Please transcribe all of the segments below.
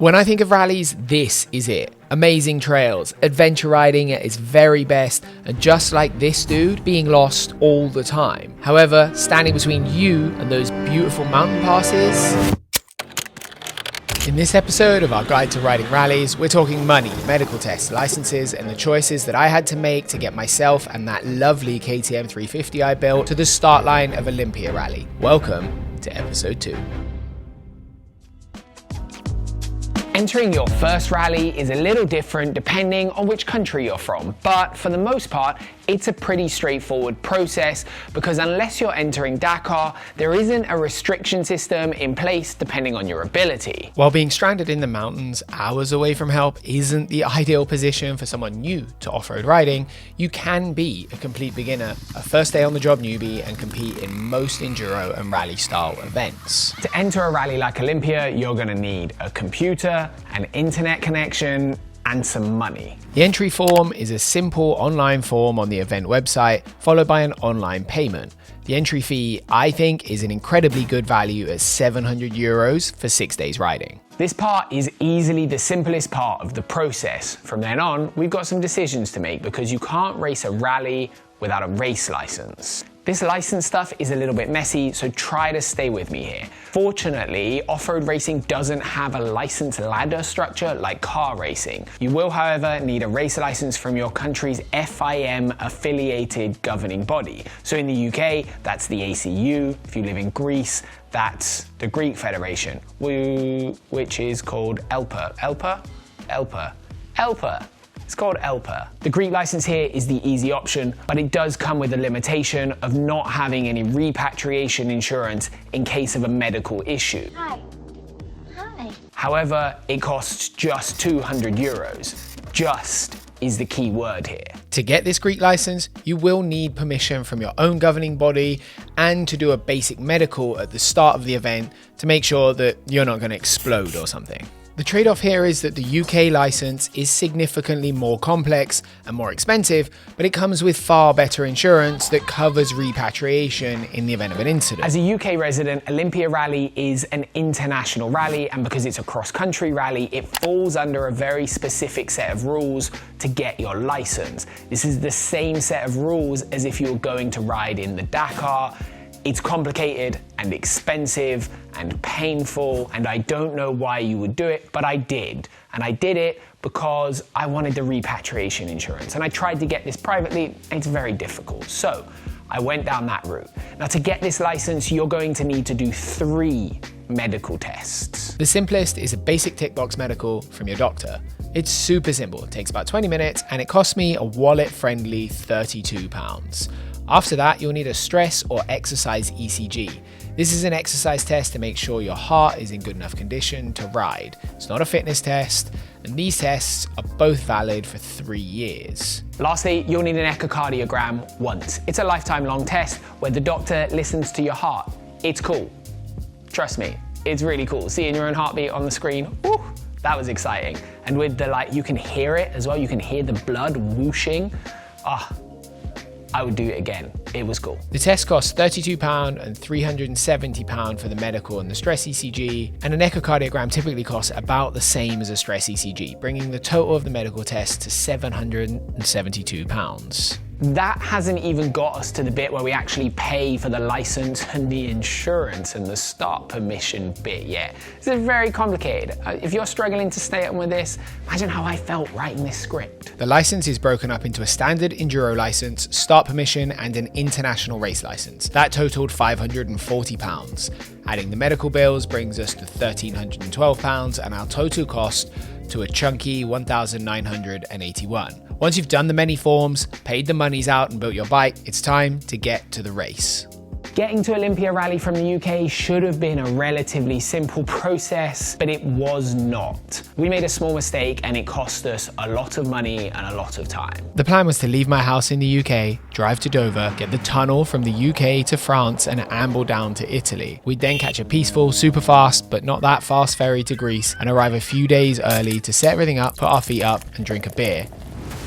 When I think of rallies, this is it. Amazing trails, adventure riding at its very best, and just like this dude, being lost all the time. However, standing between you and those beautiful mountain passes... In this episode of our Guide to Riding Rallies, we're talking money, medical tests, licenses, and the choices that I had to make to get myself and that lovely KTM 350 I built to the start line of Olympia Rally. Welcome to episode 2. Entering your first rally is a little different depending on which country you're from, but for the most part, it's a pretty straightforward process because unless you're entering Dakar, there isn't a restriction system in place depending on your ability. While being stranded in the mountains, hours away from help, isn't the ideal position for someone new to off-road riding, you can be a complete beginner, a first day on the job newbie, and compete in most enduro and rally style events. To enter a rally like Olympia, you're going to need a computer, an internet connection, and some money. The entry form is a simple online form on the event website, followed by an online payment. The entry fee, I think, is an incredibly good value at €700 for 6 days riding. This part is easily the simplest part of the process. From then on, we've got some decisions to make because you can't race a rally without a race license. This license stuff is a little bit messy, so try to stay with me here. Fortunately, off-road racing doesn't have a license ladder structure like car racing. You will, however, need a race license from your country's FIM affiliated governing body. So in the UK, that's the ACU. If you live in Greece, that's the Greek Federation, which is called ELPA. It's called ELPA. The Greek license here is the easy option, but it does come with a limitation of not having any repatriation insurance in case of a medical issue. Hi. However, it costs just €200. Just is the key word here. To get this Greek license, you will need permission from your own governing body and to do a basic medical at the start of the event to make sure that you're not going to explode or something. The trade-off here is that the UK license is significantly more complex and more expensive, but it comes with far better insurance that covers repatriation in the event of an incident. As a UK resident, Olympia Rally is an international rally, and because it's a cross-country rally, it falls under a very specific set of rules to get your license. This is the same set of rules as if you were going to ride in the Dakar. It's complicated and expensive and painful, and I don't know why you would do it, but I did. And I did it because I wanted the repatriation insurance. And I tried to get this privately, and it's very difficult. So I went down that route. Now, to get this license, you're going to need to do 3 medical tests. The simplest is a basic tick box medical from your doctor. It's super simple. It takes about 20 minutes, and it cost me a wallet-friendly £32. After that, you'll need a stress or exercise ECG. This is an exercise test to make sure your heart is in good enough condition to ride. It's not a fitness test, and these tests are both valid for 3 years. Lastly, you'll need an echocardiogram once. It's a lifetime long test where the doctor listens to your heart. It's cool. Trust me, it's really cool. Seeing your own heartbeat on the screen, woo, that was exciting. And with the light, you can hear it as well. You can hear the blood whooshing. I would do it again. It was cool. The test costs £32 and £370 for the medical and the stress ECG, and an echocardiogram typically costs about the same as a stress ECG, bringing the total of the medical test to £772. That hasn't even got us to the bit where we actually pay for the license and the insurance and the start permission bit yet. This is very complicated. If you're struggling to stay up with this, imagine how I felt writing this script. The license is broken up into a standard enduro license, start permission, and an international race license. That totaled £540. Adding the medical bills brings us to £1,312, and our total cost to a chunky £1,981. Once you've done the many forms, paid the monies out, and built your bike, it's time to get to the race. Getting to Olympia Rally from the UK should have been a relatively simple process, but it was not. We made a small mistake and it cost us a lot of money and a lot of time. The plan was to leave my house in the UK, drive to Dover, get the tunnel from the UK to France, and amble down to Italy. We'd then catch a peaceful, super fast, but not that fast ferry to Greece and arrive a few days early to set everything up, put our feet up, and drink a beer.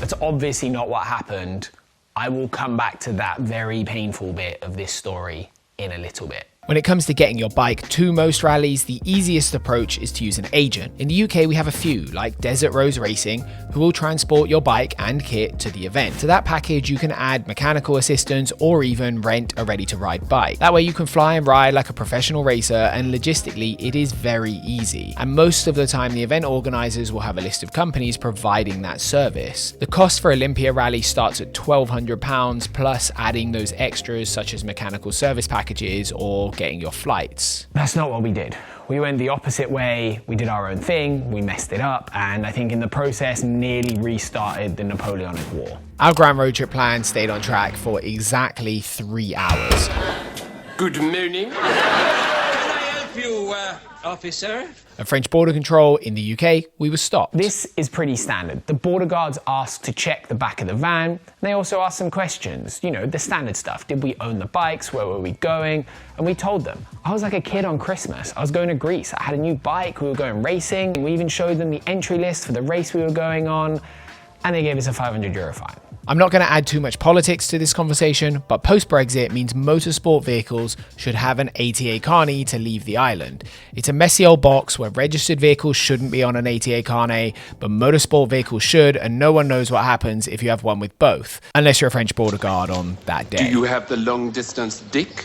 That's obviously not what happened. I will come back to that very painful bit of this story in a little bit. When it comes to getting your bike to most rallies, the easiest approach is to use an agent. In the UK, we have a few, like Desert Rose Racing, who will transport your bike and kit to the event. To that package, you can add mechanical assistance or even rent a ready-to-ride bike. That way you can fly and ride like a professional racer, and logistically, it is very easy. And most of the time, the event organizers will have a list of companies providing that service. The cost for Olympia Rally starts at £1,200, plus adding those extras such as mechanical service packages or getting your flights. That's not what we did. We went the opposite way. We did our own thing, we messed it up, and I think in the process nearly restarted the Napoleonic War. Our grand road trip plan stayed on track for exactly 3 hours. Good morning. Can I help you, officer? At French border control in the UK, we were stopped. This is pretty standard. The border guards asked to check the back of the van, and they also asked some questions. You know, the standard stuff. Did we own the bikes? Where were we going? And we told them. I was like a kid on Christmas. I was going to Greece. I had a new bike. We were going racing. We even showed them the entry list for the race we were going on, and they gave us a €500 fine. I'm not going to add too much politics to this conversation, but post-Brexit means motorsport vehicles should have an ATA carnet to leave the island. It's a messy old box where registered vehicles shouldn't be on an ATA carnet, but motorsport vehicles should, and no one knows what happens if you have one with both, unless you're a French border guard on that day. Do you have the long-distance dick?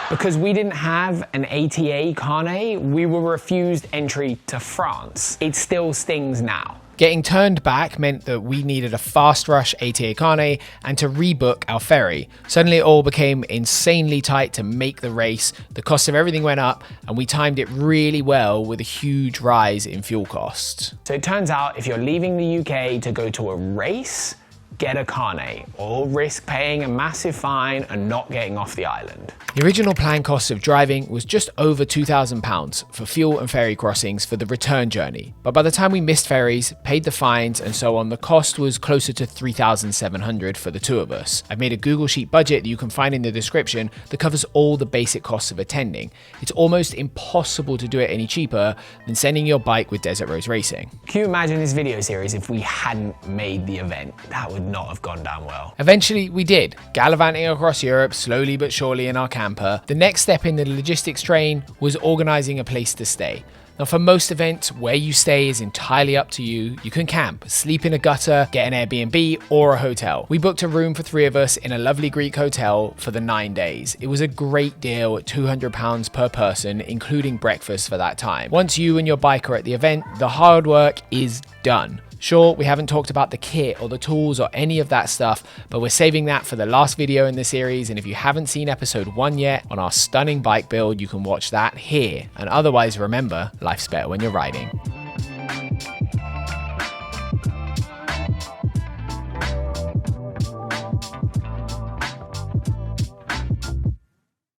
Because we didn't have an ATA carnet, we were refused entry to France. It still stings now. Getting turned back meant that we needed a fast rush ATA carnet and to rebook our ferry. Suddenly it all became insanely tight to make the race, the cost of everything went up, and we timed it really well with a huge rise in fuel costs. So it turns out if you're leaving the UK to go to a race, get a carnet, or risk paying a massive fine and not getting off the island. The original planned cost of driving was just over £2,000 for fuel and ferry crossings for the return journey. But by the time we missed ferries, paid the fines and so on, the cost was closer to £3,700 for the two of us. I've made a Google Sheet budget that you can find in the description that covers all the basic costs of attending. It's almost impossible to do it any cheaper than sending your bike with Desert Rose Racing. Can you imagine this video series if we hadn't made the event? That would not have gone down well. Eventually we did, gallivanting across Europe slowly but surely in our camper. The next step in the logistics train was organising a place to stay. Now for most events, where you stay is entirely up to you. You can camp, sleep in a gutter, get an Airbnb or a hotel. We booked a room for 3 of us in a lovely Greek hotel for the 9 days. It was a great deal at £200 per person, including breakfast for that time. Once you and your bike are at the event, the hard work is done. Sure, we haven't talked about the kit or the tools or any of that stuff, but we're saving that for the last video in the series, and if you haven't seen episode 1 yet on our stunning bike build, you can watch that here. And otherwise, remember, life's better when you're riding.